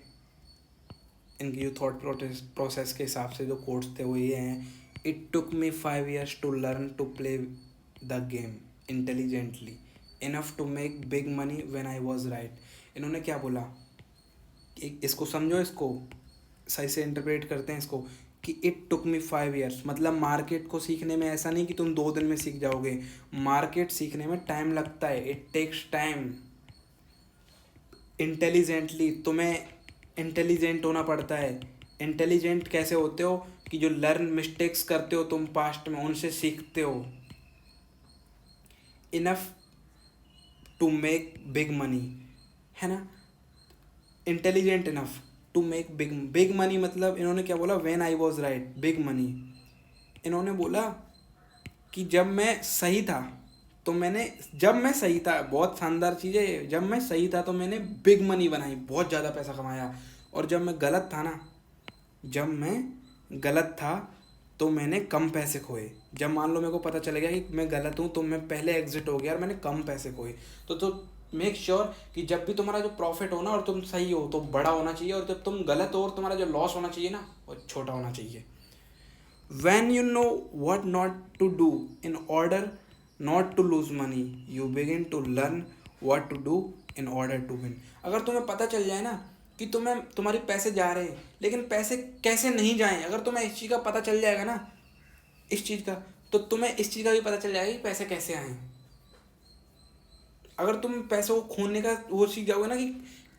इनकी जो थॉट प्रोसेस के हिसाब से जो कोट्स थे वो ये हैं, it took me 5 years to learn to play the game intelligently enough to make big money when I was right. इन्होंने क्या बोला, इसको समझो, इसको सही से इंटरप्रेट करते हैं इसको, कि इट टुक मी 5 years, मतलब मार्केट को सीखने में ऐसा नहीं कि तुम 2 दिन में सीख जाओगे, मार्केट सीखने में टाइम लगता है, इट टेक्स टाइम। इंटेलिजेंटली, तुम्हें इंटेलिजेंट होना पड़ता है। इंटेलिजेंट कैसे होते हो, कि जो लर्न मिस्टेक्स करते हो तुम पास्ट में, उनसे सीखते हो। Enough to make big money, है ना, intelligent enough to make big money, मतलब इन्होंने क्या बोला, when I was right big money. इन्होंने बोला कि जब मैं सही था तो मैंने, जब मैं सही था, बहुत शानदार चीज़ है ये, जब मैं सही था तो मैंने बिग मनी बनाई, बहुत ज़्यादा पैसा कमाया, और जब मैं गलत था ना, जब मैं गलत था तो मैंने कम पैसे खोए। जब मान लो मेरे को पता चल गया कि मैं गलत हूँ तो मैं पहले एग्जिट हो गया और मैंने कम पैसे खोए। तो मेक श्योर कि जब भी तुम्हारा जो प्रॉफिट हो ना और तुम सही हो तो बड़ा होना चाहिए, और जब तुम गलत हो और तुम्हारा जो लॉस होना चाहिए ना वो छोटा होना चाहिए। When you know what not to do in order not to lose money, you begin to learn what to do in order to win. अगर तुम्हें पता चल जाए ना कि तुम्हारे पैसे जा रहे हैं, लेकिन पैसे कैसे नहीं जाएं, अगर तुम्हें इस चीज़ का पता चल जाएगा ना, इस चीज़ का, तो तुम्हें इस चीज़ का भी पता चल जाएगा कि पैसे कैसे आए। अगर तुम पैसों को खोने का वो सीख जाओगे ना कि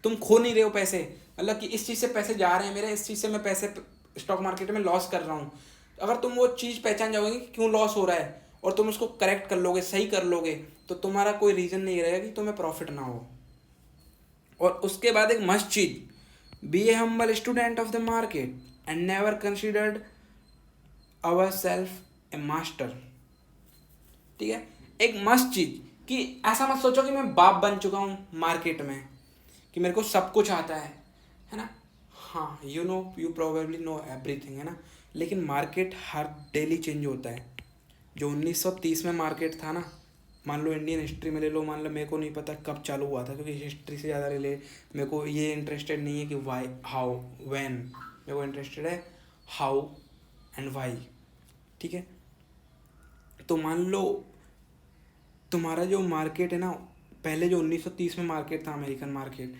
तुम खो नहीं रहे हो पैसे, मतलब कि इस चीज़ से पैसे जा रहे हैं मेरे, इस चीज़ से मैं पैसे स्टॉक मार्केट में लॉस कर रहा हूँ, अगर तुम वो चीज़ पहचान जाओगे कि क्यों लॉस हो रहा है और तुम उसको करेक्ट कर लोगे, सही कर लोगे, तो तुम्हारा कोई रीज़न नहीं रहेगा कि तुम्हें प्रॉफिट ना हो। और उसके बाद एक मस्ट चीज, be a humble student of the market and never considered our self a master. ठीक है, एक मस्त चीज कि ऐसा मत सोचो कि मैं बाप बन चुका हूँ मार्केट में, कि मेरे को सब कुछ आता है ना। हाँ, यू प्रोबेबली नो एवरीथिंग, है ना, लेकिन मार्केट हर डेली चेंज होता है। जो 1930 में मार्केट था ना, मान लो इंडियन हिस्ट्री में ले लो, मान लो मेरे को नहीं पता कब चालू हुआ था, क्योंकि हिस्ट्री से ज़्यादा मेरे को ये इंटरेस्टेड नहीं है कि वाई हाउ व्हेन, मेरे को इंटरेस्टेड है हाउ एंड वाई। ठीक है, तो मान लो तुम्हारा जो मार्केट है ना, पहले जो 1930 में मार्केट था अमेरिकन मार्केट,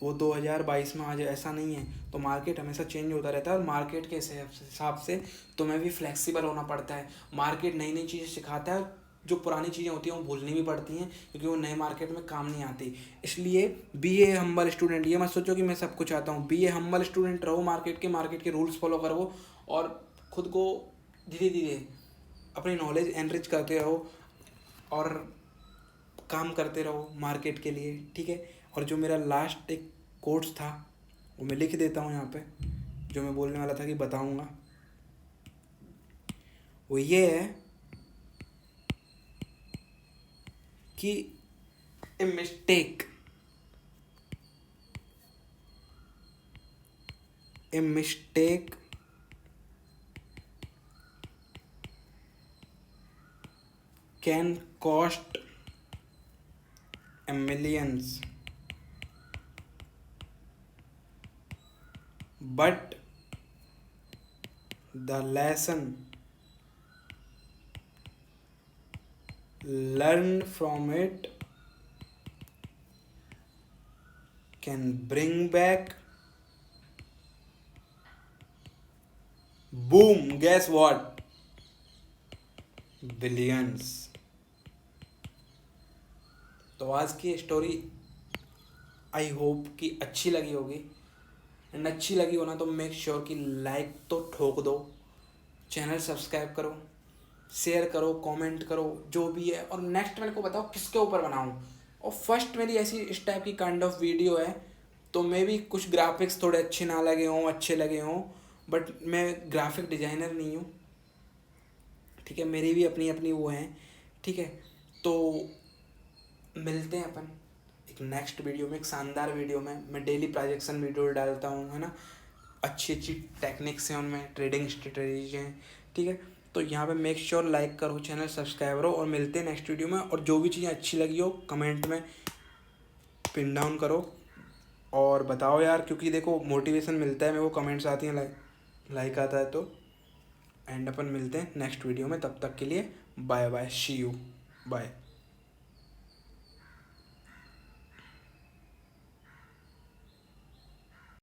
वो 2022 में आज ऐसा नहीं है। तो मार्केट हमेशा चेंज होता रहता है, और मार्केट के हिसाब से तुम्हें भी फ्लेक्सिबल होना पड़ता है। मार्केट नई नई चीज़ें सिखाता है, जो पुरानी चीज़ें होती हैं वो भूलनी भी पड़ती हैं, क्योंकि वो नए मार्केट में काम नहीं आती। इसलिए बी ए हम्बल स्टूडेंट, ये मत सोचो कि मैं सब कुछ आता हूँ। बी ए हम्बल स्टूडेंट रहो, मार्केट के रूल्स फॉलो करो, और खुद को धीरे धीरे अपनी नॉलेज एनरिच करते रहो, और काम करते रहो मार्केट के लिए। ठीक है, और जो मेरा लास्ट एक कोट्स था वो मैं लिख देता हूँ यहाँ पे, जो मैं बोलने वाला था कि बताऊँगा, वो ये है कि a mistake can cost millions, but the lesson learned from it can bring back, boom, guess what, billions। तो आज की स्टोरी आई होप कि अच्छी लगी होगी, एंड अच्छी लगी हो ना तो मेक श्योर कि लाइक तो ठोक दो, चैनल सब्सक्राइब करो, शेयर करो, कमेंट करो, जो भी है। और नेक्स्ट मेरे को बताओ किसके ऊपर बनाऊँ। और फर्स्ट मेरी ऐसी इस टाइप की काइंड ऑफ वीडियो है, तो मे भी कुछ ग्राफिक्स थोड़े अच्छे ना लगे हों, अच्छे लगे हों, बट मैं ग्राफिक डिज़ाइनर नहीं हूँ। ठीक है, मेरी भी अपनी अपनी वो हैं। ठीक है, तो मिलते हैं अपन एक नेक्स्ट वीडियो में, एक शानदार वीडियो में। मैं डेली प्रोजेक्शन वीडियो डालता हूँ, है ना, अच्छी अच्छी टेक्निक्स हैं उनमें, ट्रेडिंग स्ट्रेटजीज हैं। ठीक है, तो यहाँ पे मेक श्योर लाइक करो, चैनल सब्सक्राइब करो, और मिलते हैं नेक्स्ट वीडियो में। और जो भी चीज़ें अच्छी लगी हो कमेंट में पिन डाउन करो और बताओ यार, क्योंकि देखो मोटिवेशन मिलता है मेरे को, कमेंट्स आती हैं, लाइक आता है तो। एंड अपन मिलते हैं नेक्स्ट वीडियो में, तब तक के लिए bye bye, see you, bye.